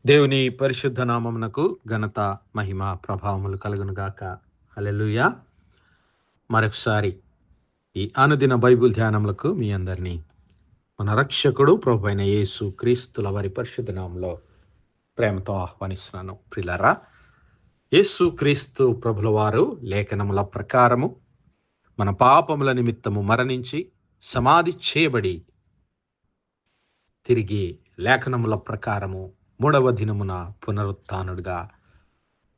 దేవుని పరిశుద్ధ నామమునకు ఘనత మహిమ ప్రభావములు కలుగును గాక. హల్లెలూయా. మరొకసారి ఈ అనుదిన బైబిల్ ధ్యానములకు మీ అందరినీ మన రక్షకుడు ప్రభు అయిన యేసు క్రీస్తుల వారి పరిశుద్ధ నామంలో ప్రేమతో ఆహ్వానిస్తున్నాను. ప్రియులారా, యేసు క్రీస్తు ప్రభుల వారు లేఖనముల ప్రకారము మన పాపముల నిమిత్తము మరణించి సమాధి చేయబడి తిరిగి లేఖనముల ప్రకారము మూడవ దినమున పునరుత్థానుడుగా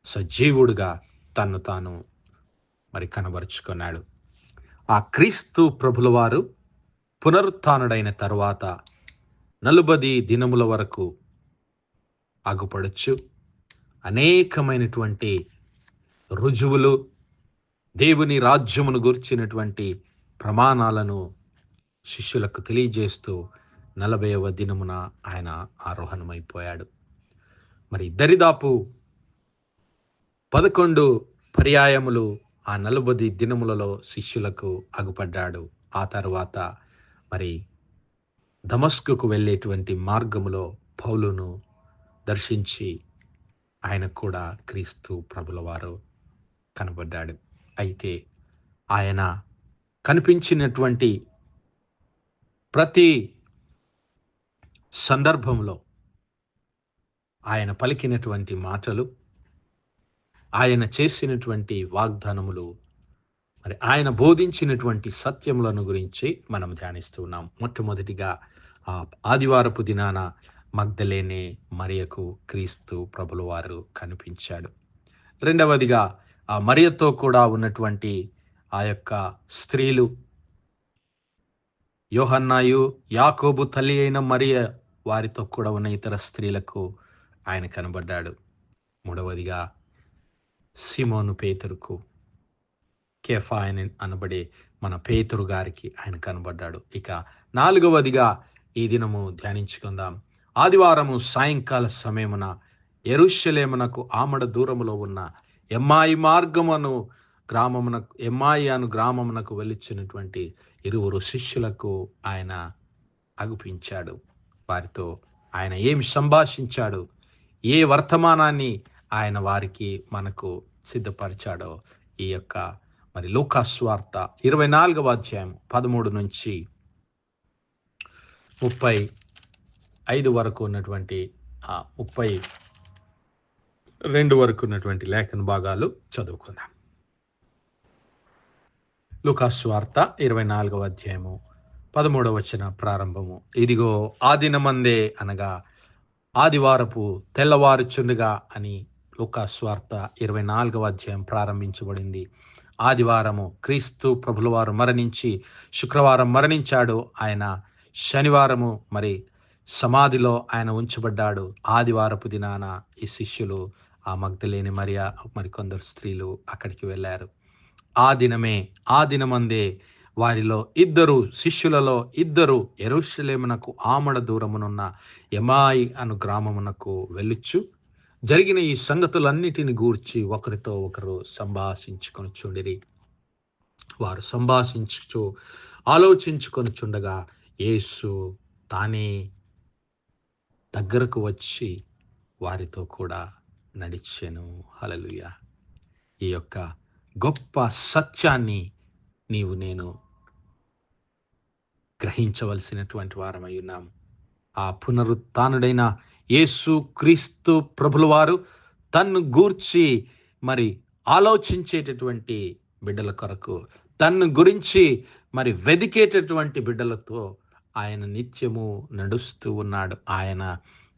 సజీవుడుగా తన్ను తాను కనబరుచుకున్నాడు. ఆ క్రీస్తు ప్రభుల వారు పునరుత్థానుడైన తరువాత 40 దినముల వరకు అగుపడచ్చు అనేకమైనటువంటి రుజువులు, దేవుని రాజ్యమును గూర్చినటువంటి ప్రమాణాలను శిష్యులకు తెలియజేస్తూ 40వ దినమున ఆయన ఆరోహణమైపోయాడు. దరిదాపు 11 పర్యాయములు ఆ 40 దినములలో శిష్యులకు అగుపడ్డాడు. ఆ తర్వాత దమస్కుకు వెళ్ళేటువంటి మార్గములో పౌలును దర్శించి ఆయన కూడా క్రీస్తు ప్రభుల వారు కనబడ్డాడు. అయితే ఆయన కనిపించినటువంటి ప్రతి సందర్భంలో ఆయన పలికినటువంటి మాటలు, ఆయన చేసినటువంటి వాగ్దానములు, ఆయన బోధించినటువంటి సత్యములను గురించి మనం ధ్యానిస్తూ ఉన్నాం. మొట్టమొదటిగా ఆ ఆదివారపు దినాన మగ్దలేనే మరియకు క్రీస్తు ప్రభుల వారు కనిపించాడు. రెండవదిగా ఆ మరియతో కూడా ఉన్నటువంటి ఆ యొక్క స్త్రీలు, యోహన్నాయు, యాకోబు తల్లి అయిన మరియ, వారితో కూడా ఉన్న ఇతర స్త్రీలకు ఆయన కనబడ్డాడు. మూడవదిగా సిమోను పేతురుకు, కేఫా అనబడే మన పేతురు గారికి ఆయన కనబడ్డాడు. ఇక 4వదిగా ఈ దినము ధ్యానించుకుందాం. ఆదివారము సాయంకాల సమయమున యెరూషలేమునకు ఆమడ దూరములో ఉన్న ఎమ్మాయి అను గ్రామమునకు వెళ్ళిచ్చినటువంటి 2 శిష్యులకు ఆయన అగుపించాడు. వారితో ఆయన ఏమి సంభాషించాడు, ఏ వర్తమానాన్ని ఆయన వారికి మనకు సిద్ధపరిచాడో ఈ యొక్క లూకా సువార్త 24వ అధ్యాయం 13 నుంచి 35 వరకు ఉన్నటువంటి 32 వరకు ఉన్నటువంటి లేఖన భాగాలు చదువుకుందాం. లూకా సువార్త 24వ అధ్యాయము 13వ వచన ప్రారంభము. ఇదిగో ఆ దినమందే, అనగా ఆదివారపు తెల్లవారుచుండగా అని లూకా సువార్త 24వ అధ్యాయం ప్రారంభించబడింది. ఆదివారము క్రీస్తు ప్రభుల వారు మరణించి శుక్రవారం మరణించాడు. ఆయన శనివారము సమాధిలో ఆయన ఉంచబడ్డాడు. ఆదివారపు దినాన ఈ శిష్యులు, ఆ మగ్దలేని మరియ, మరికొందరు స్త్రీలు అక్కడికి వెళ్ళారు. ఆ దినమందే వారిలో శిష్యులలో ఇద్దరు యెరూషలేమునకు ఆమడ దూరమునున్న ఎమ్మాయి అను గ్రామమునకు వెళ్ళుచు జరిగిన ఈ సంగతులన్నిటిని గూర్చి ఒకరితో ఒకరు సంభాషించుకొనుచుండిరి. వారు సంభాషించుచు ఆలోచించుకొనుచుండగా యేసు తానే దగ్గరకు వచ్చి వారితో కూడా నడిచెను. హల్లెలూయా. ఈ యొక్క గొప్ప సత్యాన్ని నీవు నేను గ్రహించవలసినటువంటి వారమై ఉన్నాము. ఆ పునరుత్థానుడైన యేసు క్రీస్తు ప్రభుల వారు తన్ను గూర్చి ఆలోచించేటటువంటి బిడ్డల కొరకు, తన్ను గురించి వెదికేటటువంటి బిడ్డలతో ఆయన నిత్యము నడుస్తూ ఉన్నాడు. ఆయన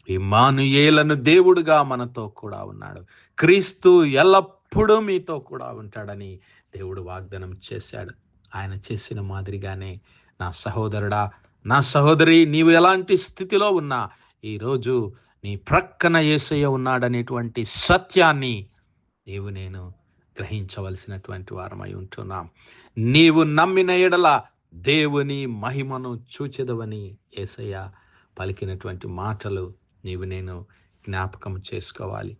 ఇమ్మానుయేలను దేవుడుగా మనతో కూడా ఉన్నాడు. క్రీస్తు ఎల్లప్పుడూ మీతో కూడా ఉంటాడని దేవుడు వాగ్దానం చేశాడు. ఆయన చేసిన మాదిరిగానే నా సహోదరుడా, నా సహోదరి, నీవు ఎలాంటి స్థితిలో ఉన్నా ఈరోజు నీ ప్రక్కన యేసయ్య ఉన్నాడనేటువంటి సత్యాన్ని నీవు నేను గ్రహించవలసినటువంటి వారమై ఉంటున్నాం. నీవు నమ్మిన ఎడల దేవుని మహిమను చూచెదవని యేసయ్య పలికినటువంటి మాటలు నీవు నేను జ్ఞాపకం చేసుకోవాలి.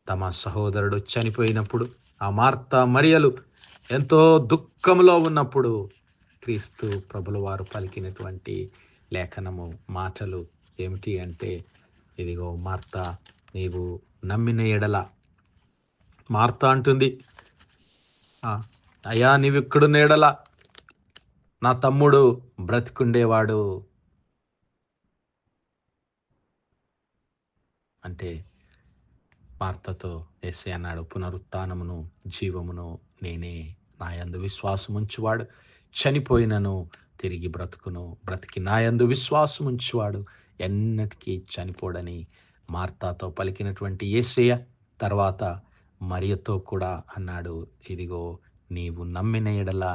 తమ సహోదరుడు చనిపోయినప్పుడు ఆ మార్తా మరియలు ఎంతో దుఃఖంలో ఉన్నప్పుడు క్రీస్తు ప్రభుల వారు పలికినటువంటి లేఖనము మాటలు ఏమిటి అంటే, ఇదిగో మార్త, నీవు నమ్మిన ఎడల, మార్త అంటుంది, అయ్యా నీవు ఇక్కడున్న ఎడల నా తమ్ముడు బ్రతికుండేవాడు అంటే మార్తతో యేసయ్య అన్నాడు, పునరుత్థానమును జీవమును నేనే, నా యందు విశ్వాసముంచువాడు చనిపోయినను తిరిగి బ్రతుకును, బ్రతికి నా యందు విశ్వాసముంచువాడు ఎన్నటికీ చనిపోడని మార్తాతో పలికినటువంటి యేసయ్య తర్వాత మరియతో కూడా అన్నాడు, ఇదిగో నీవు నమ్మిన ఎడల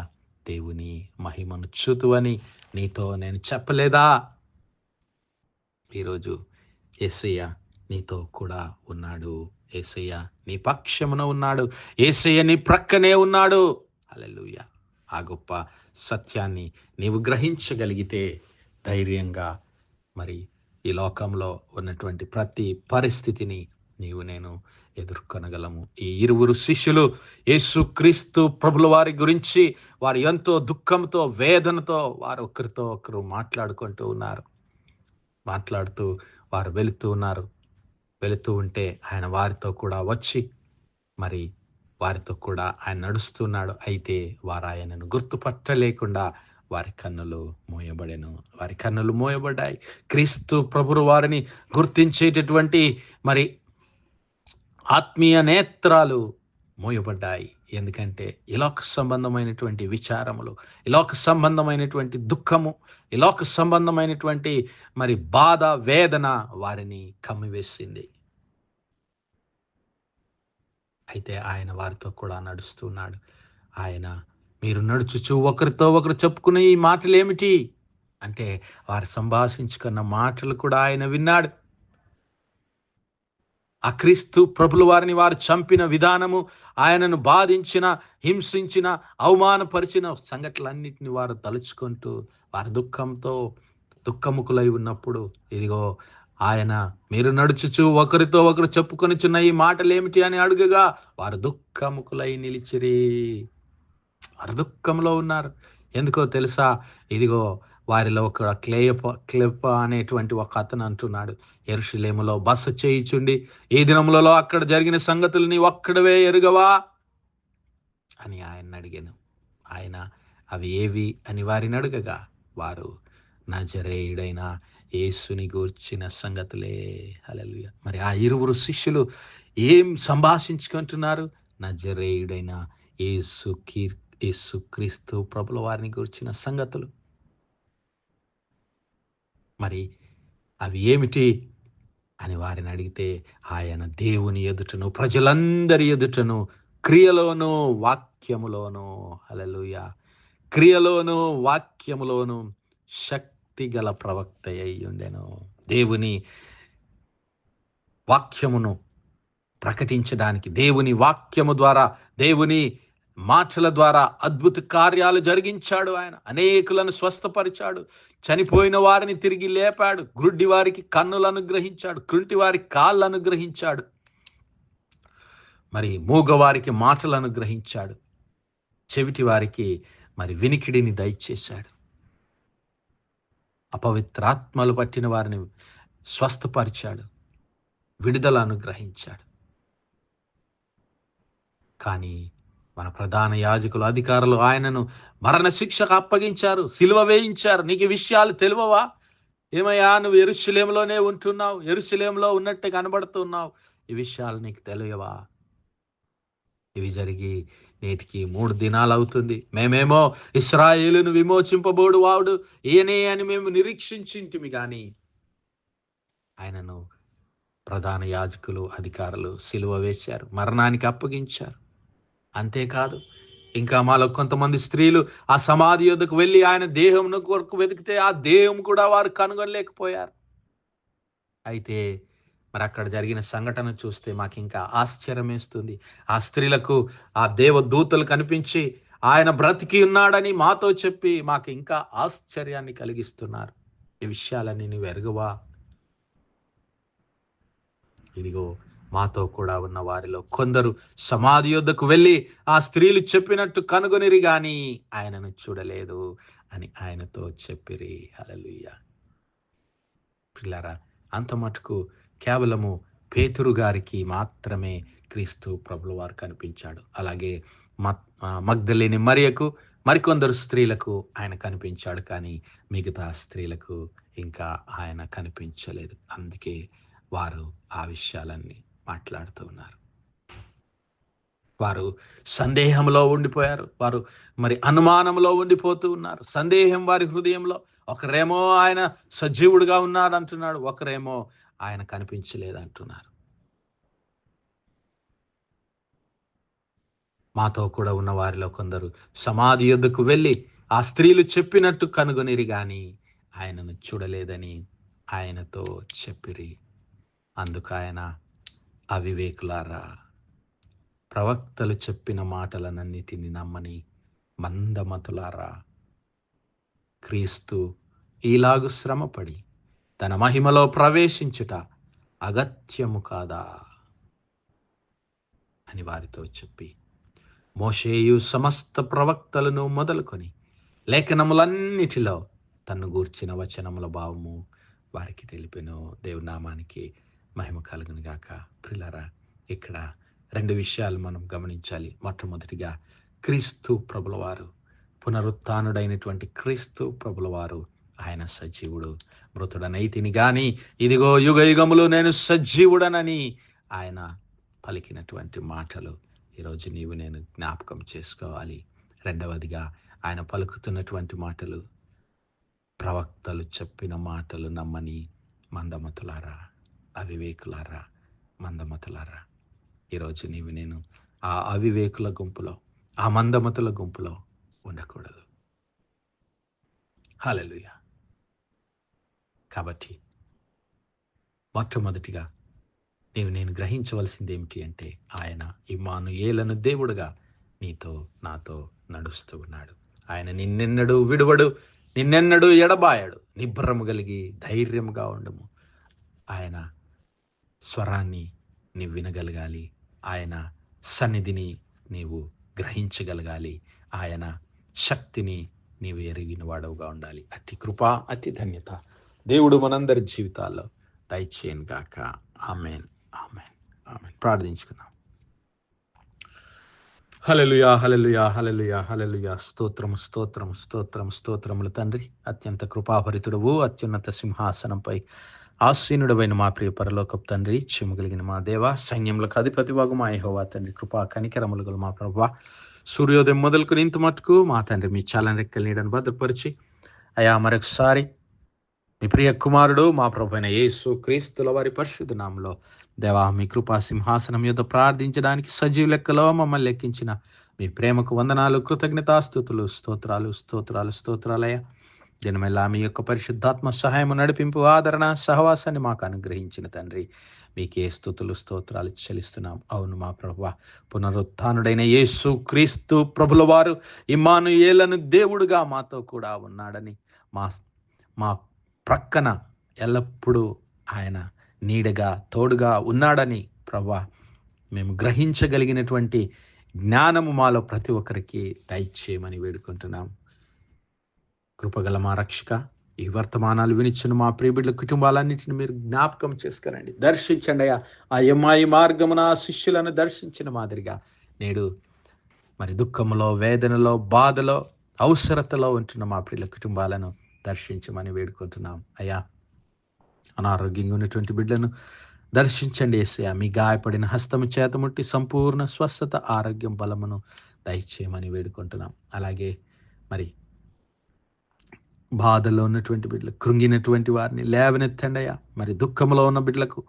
దేవుని మహిమను చూతువని నీతో నేను చెప్పలేదా? ఈరోజు యేసయ్య నీతో కూడా ఉన్నాడు. యేసయ్య నీ పక్షమున ఉన్నాడు. యేసయ్య నీ ప్రక్కనే ఉన్నాడు. హల్లెలూయా. ఆ గొప్ప సత్యాన్ని నీవు గ్రహించగలిగితే ధైర్యంగా మరి ఈ లోకంలో ఉన్నటువంటి ప్రతి పరిస్థితిని నీవు నేను ఎదుర్కొనగలము. ఈ ఇరువురు శిష్యులు యేసుక్రీస్తు ప్రభుల వారి గురించి వారు ఎంతో దుఃఖంతో వేదనతో వారు ఒకరితో ఒకరు మాట్లాడుతూ వారు వెళుతూ ఉంటే ఆయన వారితో కూడా వచ్చి మరి వారితో కూడా ఆయన నడుస్తున్నాడు. అయితే వారు ఆయనను గుర్తుపట్టలేకుండా వారి కన్నులు మూయబడ్డాయి. క్రీస్తు ప్రభువు వారిని గుర్తించేటటువంటి మరి ఆత్మీయ నేత్రాలు మూయబడ్డాయి. ఎందుకంటే ఇలోక సంబంధమైనటువంటి విచారములు, ఇలోక సంబంధమైనటువంటి దుఃఖము, ఇలోక సంబంధమైనటువంటి మరి బాధ, వేదన వారిని కమ్మివేసింది. అయితే ఆయన వారితో కూడా నడుస్తున్నాడు. ఆయన, మీరు నడుచుచు ఒకరితో ఒకరు చెప్పుకునే ఈ మాటలు ఏమిటి అంటే, వారు సంభాషించుకున్న మాటలు కూడా ఆయన విన్నాడు. ఆ క్రీస్తు ప్రభుల వారిని వారు చంపిన విధానము, ఆయనను బాధించిన, హింసించిన, అవమానపరిచిన సంఘటనలన్నింటినీ వారు తలుచుకుంటూ వారి దుఃఖముకులై ఉన్నప్పుడు, ఇదిగో ఆయన, మీరు నడుచుచు ఒకరితో ఒకరు చెప్పుకొనిచున్న ఈ మాటలు ఏమిటి అని అడుగగా వారు దుఃఖముకులై నిలిచిరి. వారు దుఃఖంలో ఉన్నారు. ఎందుకో తెలుసా? ఇదిగో వారిలో ఒక క్లేప అనేటువంటి ఒక అతను అంటున్నాడు, యెరూషలేములో బస చేయుచుండి ఈ దినములలో అక్కడ జరిగిన సంగతులు నీ ఒక్కడవే ఎరుగవా అని ఆయన అడిగాను. ఆయన అవి ఏవి అని వారిని అడగగా వారు నజరేయుడైన యేసుని గూర్చిన సంగతులే. హల్లెలూయా. మరి ఆ ఇరువురు శిష్యులు ఏం సంభాషించుకుంటున్నారు? నజరేయుడైన యేసుక్రీస్తు ప్రభుల వారిని గూర్చిన సంగతులు. మరి అవి ఏమిటి అని వారిని అడిగితే, ఆయన దేవుని ఎదుటను ప్రజలందరి ఎదుటను క్రియలోను వాక్యములోను, హల్లెలూయా, క్రియలోను వాక్యములోను శక్తి గల ప్రవక్త అయి ఉండెను. దేవుని వాక్యమును ప్రకటించడానికి, దేవుని వాక్యము ద్వారా, దేవుని మాటల ద్వారా అద్భుత కార్యాలు జరిగించాడు. ఆయన అనేకులను స్వస్థపరిచాడు, చనిపోయిన వారిని తిరిగి లేపాడు, గ్రుడ్డి వారికి కన్నులు అనుగ్రహించాడు, కుంటి వారికి కాళ్ళు అనుగ్రహించాడు, మరి మూగవారికి మాటలు అనుగ్రహించాడు, చెవిటి వారికి మరి వినికిడిని దయచేశాడు, అపవిత్రాత్మలు పట్టిన వారిని స్వస్థపరిచాడు, విడుదల అనుగ్రహించాడు. కానీ మన ప్రధాన యాజకులు, అధికారులు ఆయనను మరణ శిక్షకు అప్పగించారు, సిలువ వేయించారు. నీకు ఈ విషయాలు తెలియవా? ఏమయ్యా, నువ్వు యెరూషలేములోనే ఉంటున్నావు, యెరూషలేములో ఉన్నట్టే కనబడుతున్నావు, ఈ విషయాలు నీకు తెలియవా? ఇవి జరిగి నేటికి 3 దినాలు అవుతుంది. మేమేమో ఇశ్రాయేలును విమోచింపబోడు వాడు ఈయనే అని మేము నిరీక్షించింటిమి, కానీ ఆయనను ప్రధాన యాజకులు, అధికారులు సిలువ వేశారు, మరణానికి అప్పగించారు. అంతేకాదు, ఇంకా మాలో కొంతమంది స్త్రీలు ఆ సమాధి యొద్దకు వెళ్ళి ఆయన దేహం కొరకు వెతికితే ఆ దేహం కూడా వారు కనుగొనలేకపోయారు. అయితే మరి అక్కడ జరిగిన సంఘటన చూస్తే మాకు ఇంకా ఆశ్చర్యం వేస్తుంది. ఆ స్త్రీలకు ఆ దేవదూతలు కనిపించి ఆయన బ్రతికి ఉన్నాడని మాతో చెప్పి మాకు ఇంకా ఆశ్చర్యాన్ని కలిగిస్తున్నారు. ఈ విషయాలన్నీ నువ్వు ఎరుగవా? ఇదిగో మాతో కూడా ఉన్న వారిలో కొందరు సమాధి యొద్దకు వెళ్ళి ఆ స్త్రీలు చెప్పినట్టు కనుగొనిరి గాని ఆయనను చూడలేదు అని ఆయనతో చెప్పిరి. హల్లెలూయా. పిల్లరా, అంత మటుకు కేవలము పేతురు గారికి మాత్రమే క్రీస్తు ప్రభుల వారు కనిపించాడు. అలాగే మగ్దలేని మరియకు, మరికొందరు స్త్రీలకు ఆయన కనిపించాడు, కానీ మిగతా స్త్రీలకు ఇంకా ఆయన కనిపించలేదు. అందుకే వారు ఆ విషయాలన్నీ మాట్లాడుతూ ఉన్నారు. వారు సందేహంలో ఉండిపోయారు. వారు మరి అనుమానంలో ఉండిపోతూ ఉన్నారు. సందేహం వారి హృదయంలో. ఒకరేమో ఆయన సజీవుడుగా ఉన్నాడు అంటున్నాడు, ఒకరేమో ఆయన కనిపించలేదు అంటున్నారు. మాతో కూడా ఉన్న వారిలో కొందరు సమాధి యొద్దకు వెళ్ళి ఆ స్త్రీలు చెప్పినట్టు కనుగొనిరి గాని ఆయనను చూడలేదని ఆయనతో చెప్పిరి. అందుకు ఆయన, అవివేకులారా, ప్రవక్తలు చెప్పిన మాటలనన్నిటిని నమ్మని మందమతులారా, క్రీస్తు ఈలాగు శ్రమపడి తన మహిమలో ప్రవేశించుట అగత్యము కాదా అని వారితో చెప్పి, మోషేయు సమస్త ప్రవక్తలను మొదలుకొని లేఖనములన్నిటిలో తన్ను గూర్చిన వచనముల భావము వారికి తెలిపెను. దేవునామానికి మహిమ కలుగును గాక. ప్రియులారా, ఇక్కడ 2 విషయాలు మనం గమనించాలి. మొట్టమొదటిగా, క్రీస్తు ప్రభుల వారు, పునరుత్థానుడైనటువంటి క్రీస్తు ప్రభుల వారు ఆయన సజీవుడు. మృతుడనైతిని గాని ఇదిగో యుగ యుగములు నేను సజీవుడనని ఆయన పలికినటువంటి మాటలు ఈరోజు నీవు నేను జ్ఞాపకం చేసుకోవాలి. రెండవదిగా, ఆయన పలుకుతున్నటువంటి మాటలు, ప్రవక్తలు చెప్పిన మాటలు నమ్మని మందమతులారా, అవివేకులారా, మందమతులారా. ఈరోజు నీవు నేను ఆ అవివేకుల గుంపులో, ఆ మందమతుల గుంపులో ఉండకూడదు. హల్లెలూయా. కాబట్టి మొట్టమొదటిగా నీవు నేను గ్రహించవలసింది ఏమిటి అంటే, ఆయన ఇమ్మానుయేలను దేవుడుగా నీతో నాతో నడుస్తూ ఉన్నాడు. ఆయన నిన్నెన్నడూ విడువడు, నిన్నెన్నడూ ఎడబాయడు. నిబ్బరము కలిగి ధైర్యముగా ఉండము. ఆయన స్వరాన్ని నీవు వినగలగాలి. ఆయన సన్నిధిని నీవు గ్రహించగలగాలి. ఆయన శక్తిని నీవు ఎరిగిన వాడవుగా ఉండాలి. అతి కృప, అతి ధన్యత దేవుడు మనందరి జీవితాల్లో దయచేయను గాక. ఆమేన్, ఆమేన్, ఆమేన్. ప్రార్థించుకుందాం. హల్లెలూయా, హల్లెలూయా, హల్లెలూయా, హల్లెలూయా. స్తోత్రము, స్తోత్రము, స్తోత్రము, స్తోత్రములు తండ్రి. అత్యంత కృపాభరితుడవు, అత్యున్నత సింహాసనంపై ఆసీనుడవైన మా ప్రియ పరలోకపు తండ్రి, చిమ్మగలిగిన మా దేవ, సైన్యములకు అధిపతివాగు మా యెహోవా తండ్రి, కృపా కనికరములు గల మా ప్రభువా, సూర్యోదయం మొదలుకొని ఇంత మట్టుకు మా తండ్రి మీ చల్లని రెక్కల నీడను భద్రపరిచి అయా మరొకసారి మీ ప్రియ కుమారుడు మా ప్రభు అయిన యేసు క్రీస్తుల వారి పరిశుద్ధ నామములో దేవా, మీ కృపా సింహాసనం యొద్ద ప్రార్థించడానికి సజీవ లెక్కలో మమ్మల్ని లెక్కించిన మీ ప్రేమకు వందనాలు, కృతజ్ఞతాస్తుతులు, స్తోత్రాలు, స్తోత్రాలు, స్తోత్రాలయ్యా. దినమెల్లా మీ యొక్క పరిశుద్ధాత్మ సహాయము, నడిపింపు, ఆదరణ, సహవాసాన్ని మాకు అనుగ్రహించిన తండ్రి, మీకే స్తుతులు, స్తోత్రాలు చెల్లిస్తున్నాం. అవును మా ప్రభువా, పునరుత్థానుడైన యేసు క్రీస్తు ప్రభుల వారు ఇమ్మానుయేలను దేవుడుగా మాతో కూడా ఉన్నాడని, మా ప్రక్కన ఎల్లప్పుడూ ఆయన నీడగా తోడుగా ఉన్నాడని ప్రభువా మేము గ్రహించగలిగినటువంటి జ్ఞానము మాలో ప్రతి ఒక్కరికి దయచేయమని వేడుకుంటున్నాం. కృపగల మా రక్షక, ఈ వర్తమానాలు వినిచ్చిన మా ప్రియబిడ్డల కుటుంబాలన్నింటిని మీరు జ్ఞాపకం చేసుకురండి, దర్శించండి అయ్యా. ఆ యమ్మాయి మార్గమున ఆ శిష్యులను దర్శించిన మాదిరిగా నేడు మరి దుఃఖములో, వేదనలో, బాధలో, అవసరతలో ఉంటున్న మా ప్రియుల కుటుంబాలను దర్శించమని వేడుకుంటున్నాం అయ్యా. అనారోగ్యంగా ఉన్నటువంటి బిడ్డలను దర్శించండి యేసయ్యా. మీ గాయపడిన హస్తము చేత ముట్టి సంపూర్ణ స్వస్థత, ఆరోగ్యం, బలమును దయచేయమని వేడుకుంటున్నాం. అలాగే మరి బాధలో ఉన్నటువంటి బిడ్డలు, కృంగినటువంటి వారిని లేవనెత్తండి అయ్యా. మరి దుఃఖంలో ఉన్న బిడ్డలకు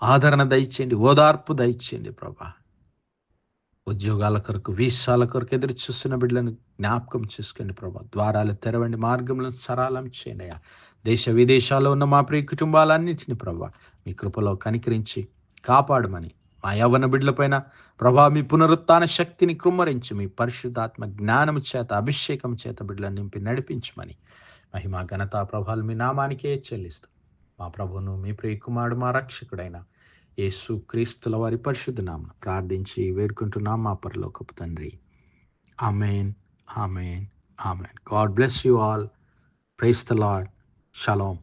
ఆదరణ దయచేయండి, ఓదార్పు దయచేయండి ప్రభా. ఉద్యోగాల కొరకు, వీసాల కొరకు ఎదురు చూస్తున్న బిడ్డలను జ్ఞాపకం చేసుకోండి ప్రభా. ద్వారాలు తెరవండి, మార్గములను సరళం చేయండి అయ్యా. దేశ విదేశాల్లో ఉన్న మా ప్రియ కుటుంబాలన్నింటినీ ప్రభా మీ కృపలో కనికరించి కాపాడమని, మా యవ్వన బిడ్డలపైన ప్రభా మీ పునరుత్థాన శక్తిని కృమ్మరించి, మీ పరిశుద్ధాత్మ జ్ఞానము చేత, అభిషేకం చేత బిడ్డలను నింపి నడిపించమని, మహిమ, ఘనత, ప్రభావాలు మీ నామానికే చెల్లిస్తూ మా ప్రభువును, మీ ప్రియ కుమారుడు, మా రక్షకుడైన యేసు క్రీస్తుల వారి పరిశుద్ధ నామమున ప్రార్థించి వేడుకుంటున్నాం మా పరలోకపు తండ్రి. Amen, amen, amen. God bless you all. Praise the Lord. Shalom.